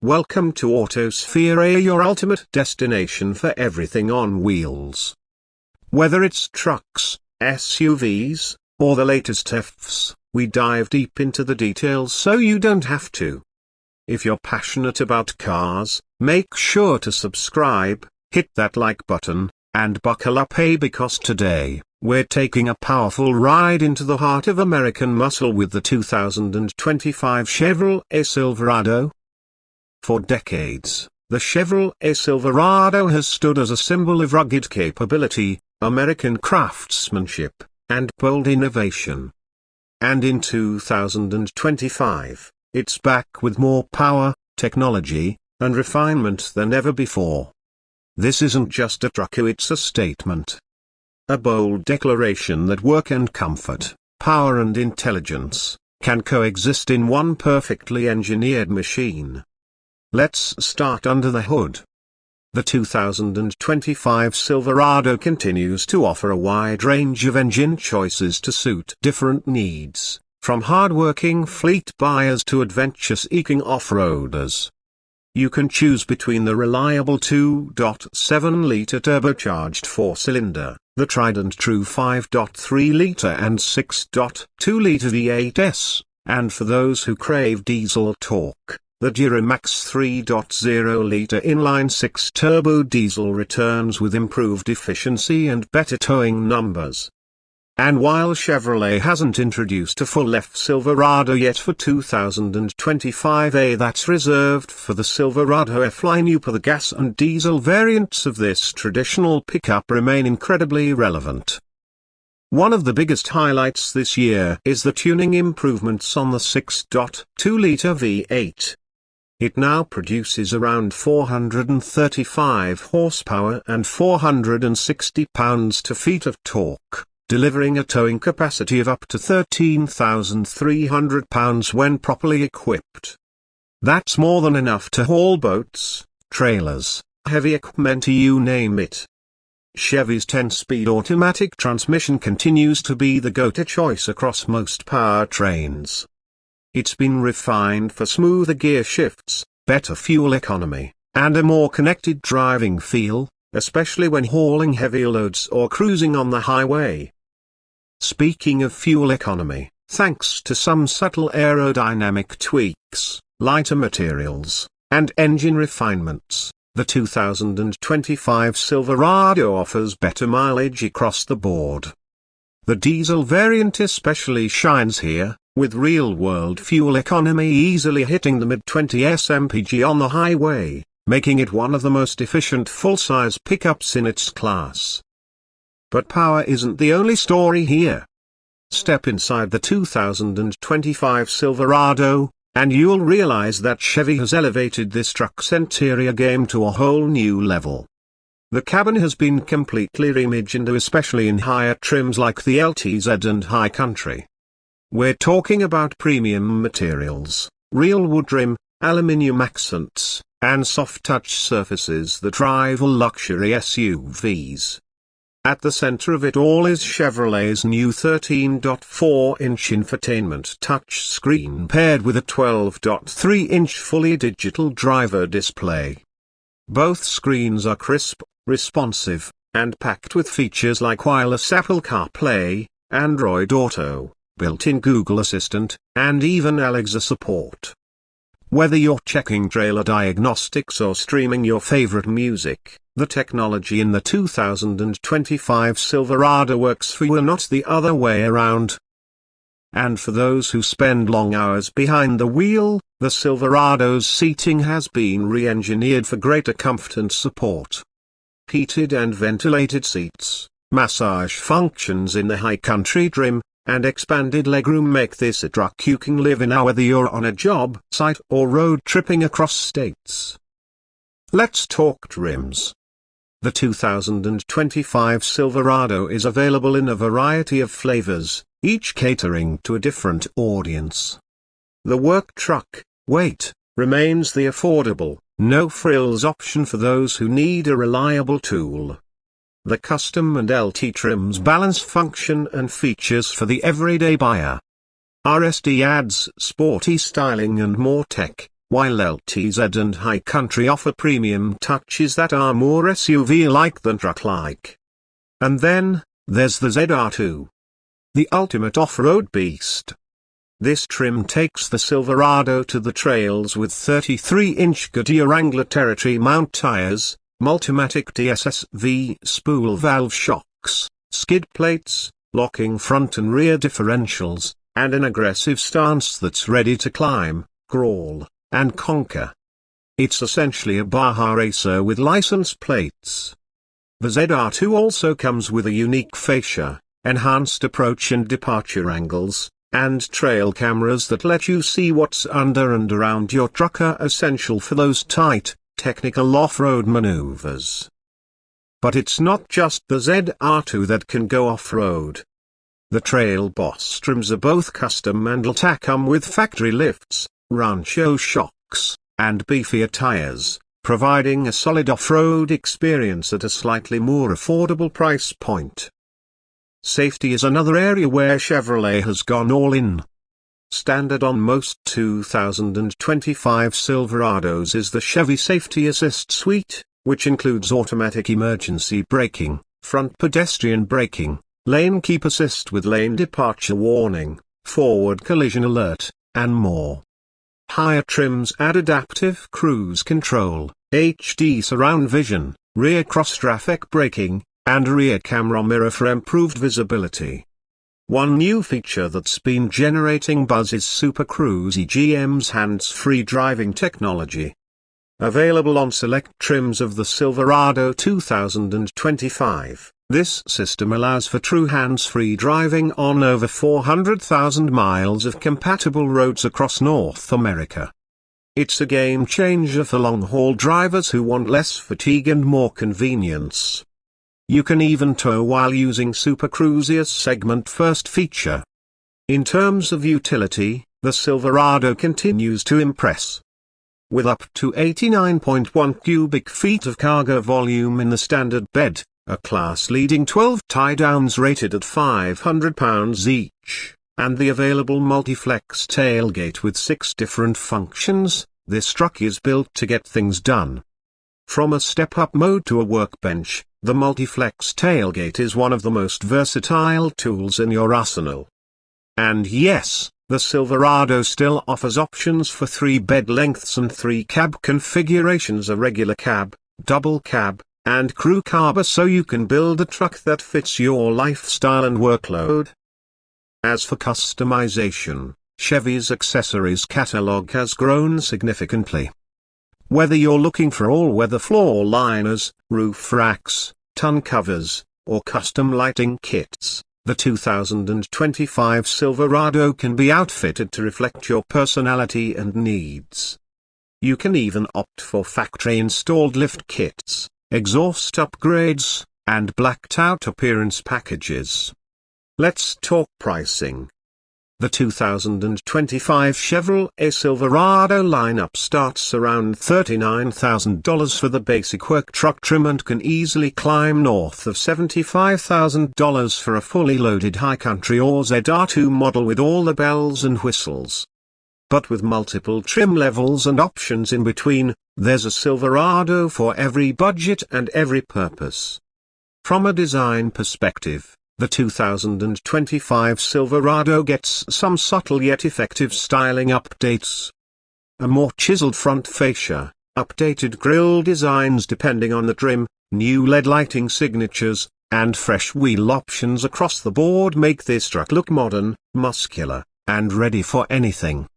Welcome to Autosphere, your ultimate destination for everything on wheels. Whether it's trucks, SUVs, or the latest EVs, we dive deep into the details so you don't have to. If you're passionate about cars, make sure to subscribe, hit that like button, and buckle up, because today, we're taking a powerful ride into the heart of American muscle with the 2025 Chevrolet Silverado. For decades, the Chevrolet Silverado has stood as a symbol of rugged capability, American craftsmanship, and bold innovation. And in 2025, it's back with more power, technology, and refinement than ever before. This isn't just a truck, it's a statement. A bold declaration that work and comfort, power and intelligence, can coexist in one perfectly engineered machine. Let's start under the hood. The 2025 Silverado continues to offer a wide range of engine choices to suit different needs, from hard-working fleet buyers to adventure-seeking off-roaders. You can choose between the reliable 2.7-liter turbocharged 4-cylinder, the tried-and-true 5.3-liter and 6.2-liter V8s, and for those who crave diesel torque, the Duramax 3.0-liter inline-6 turbo diesel returns with improved efficiency and better towing numbers. And while Chevrolet hasn't introduced a full-length Silverado yet for 2025, that's reserved for the Silverado F-Line up. The gas and diesel variants of this traditional pickup remain incredibly relevant. One of the biggest highlights this year is the tuning improvements on the 6.2-liter V8. It now produces around 435 horsepower and 460 pounds-to-feet of torque, delivering a towing capacity of up to 13,300 pounds when properly equipped. That's more than enough to haul boats, trailers, heavy equipment, you name it. Chevy's 10-speed automatic transmission continues to be the go-to choice across most powertrains. It's been refined for smoother gear shifts, better fuel economy, and a more connected driving feel, especially when hauling heavy loads or cruising on the highway. Speaking of fuel economy, thanks to some subtle aerodynamic tweaks, lighter materials, and engine refinements, the 2025 Silverado offers better mileage across the board. The diesel variant especially shines here, with real-world fuel economy easily hitting the mid-20s mpg on the highway, making it one of the most efficient full-size pickups in its class. But power isn't the only story here. Step inside the 2025 Silverado, and you'll realize that Chevy has elevated this truck's interior game to a whole new level. The cabin has been completely reimagined, especially in higher trims like the LTZ and High Country. We're talking about premium materials, real wood trim, aluminium accents, and soft-touch surfaces that rival luxury SUVs. At the center of it all is Chevrolet's new 13.4-inch infotainment touchscreen paired with a 12.3-inch fully digital driver display. Both screens are crisp, responsive, and packed with features like wireless Apple CarPlay, Android Auto, built-in Google Assistant, and even Alexa support. Whether you're checking trailer diagnostics or streaming your favorite music, the technology in the 2025 Silverado works for you, not the other way around. And for those who spend long hours behind the wheel, the Silverado's seating has been re-engineered for greater comfort and support. Heated and ventilated seats, massage functions in the High Country trim, and expanded legroom make this a truck you can live in whether you're on a job site or road tripping across states. Let's talk trims. The 2025 Silverado is available in a variety of flavors, each catering to a different audience. The work truck, weight, remains the affordable, no-frills option for those who need a reliable tool. The custom and LT trims balance function and features for the everyday buyer. RSD adds sporty styling and more tech, while LTZ and High Country offer premium touches that are more SUV-like than truck-like. And then, there's the ZR2. The ultimate off-road beast. This trim takes the Silverado to the trails with 33-inch Goodyear Wrangler Territory mount tires, Multimatic DSSV spool valve shocks, skid plates, locking front and rear differentials, and an aggressive stance that's ready to climb, crawl, and conquer. It's essentially a Baja racer with license plates. The ZR2 also comes with a unique fascia, enhanced approach and departure angles, and trail cameras that let you see what's under and around your truck, are essential for those tight, technical off-road maneuvers. But it's not just the ZR2 that can go off-road. The Trail Boss trims are both custom and come with factory lifts, Rancho shocks, and beefier tires, providing a solid off-road experience at a slightly more affordable price point. Safety is another area where Chevrolet has gone all in. Standard on most 2025 Silverados is the Chevy Safety Assist Suite, which includes automatic emergency braking, front pedestrian braking, lane keep assist with lane departure warning, forward collision alert, and more. Higher trims add adaptive cruise control, HD surround vision, rear cross-traffic braking, and rear camera mirror for improved visibility. One new feature that's been generating buzz is Super Cruise GM's hands-free driving technology. Available on select trims of the Silverado 2025, this system allows for true hands-free driving on over 400,000 miles of compatible roads across North America. It's a game changer for long-haul drivers who want less fatigue and more convenience. You can even tow while using Super Cruise's segment-first feature. In terms of utility, the Silverado continues to impress. With up to 89.1 cubic feet of cargo volume in the standard bed, a class-leading 12 tie-downs rated at 500 pounds each, and the available multi-flex tailgate with 6 different functions, this truck is built to get things done. From a step-up mode to a workbench, the multi-flex tailgate is one of the most versatile tools in your arsenal. And yes, the Silverado still offers options for 3 bed lengths and 3 cab configurations: a regular cab, double cab, and crew cab, so you can build a truck that fits your lifestyle and workload. As for customization, Chevy's accessories catalog has grown significantly. Whether you're looking for all-weather floor liners, roof racks, tongue covers, or custom lighting kits, the 2025 Silverado can be outfitted to reflect your personality and needs. You can even opt for factory-installed lift kits, exhaust upgrades, and blacked-out appearance packages. Let's talk pricing. The 2025 Chevrolet Silverado lineup starts around $39,000 for the basic work truck trim and can easily climb north of $75,000 for a fully loaded High Country or ZR2 model with all the bells and whistles. But with multiple trim levels and options in between, there's a Silverado for every budget and every purpose. From a design perspective, the 2025 Silverado gets some subtle yet effective styling updates. A more chiseled front fascia, updated grille designs depending on the trim, new LED lighting signatures, and fresh wheel options across the board make this truck look modern, muscular, and ready for anything.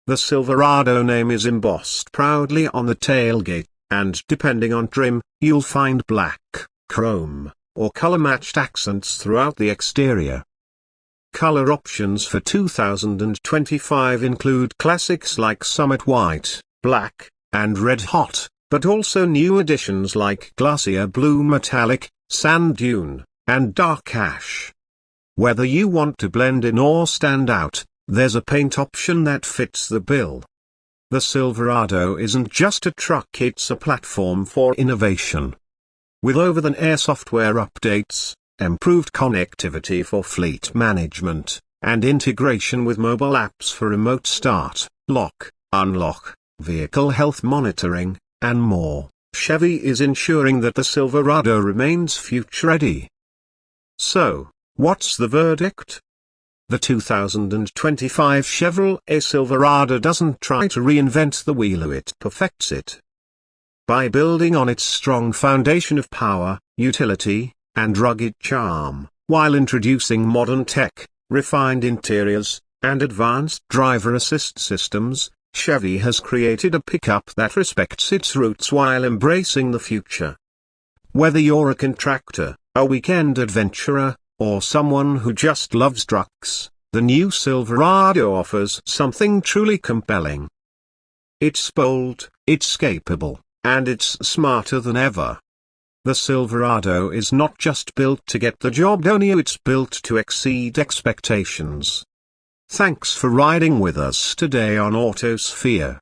The Silverado name is embossed proudly on the tailgate, and depending on trim, you'll find black, chrome, or color-matched accents throughout the exterior. Color options for 2025 include classics like Summit White, Black, and Red Hot, but also new additions like Glacier Blue Metallic, Sand Dune, and Dark Ash. Whether you want to blend in or stand out, there's a paint option that fits the bill. The Silverado isn't just a truck, it's a platform for innovation. With over-the-air software updates, improved connectivity for fleet management, and integration with mobile apps for remote start, lock, unlock, vehicle health monitoring, and more, Chevy is ensuring that the Silverado remains future-ready. So, what's the verdict? The 2025 Chevrolet Silverado doesn't try to reinvent the wheel, it perfects it. By building on its strong foundation of power, utility, and rugged charm, while introducing modern tech, refined interiors, and advanced driver assist systems, Chevy has created a pickup that respects its roots while embracing the future. Whether you're a contractor, a weekend adventurer, or someone who just loves trucks, the new Silverado offers something truly compelling. It's bold, it's capable, and it's smarter than ever. The Silverado is not just built to get the job done, it's built to exceed expectations. Thanks for riding with us today on Autosphere.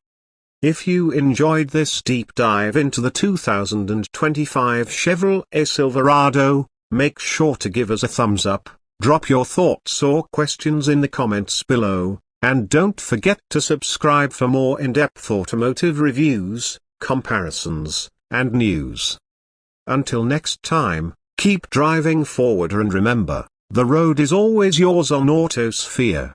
If you enjoyed this deep dive into the 2025 Chevrolet Silverado, make sure to give us a thumbs up, drop your thoughts or questions in the comments below, and don't forget to subscribe for more in-depth automotive reviews, comparisons, and news. Until next time, keep driving forward and remember, the road is always yours on Autosphere.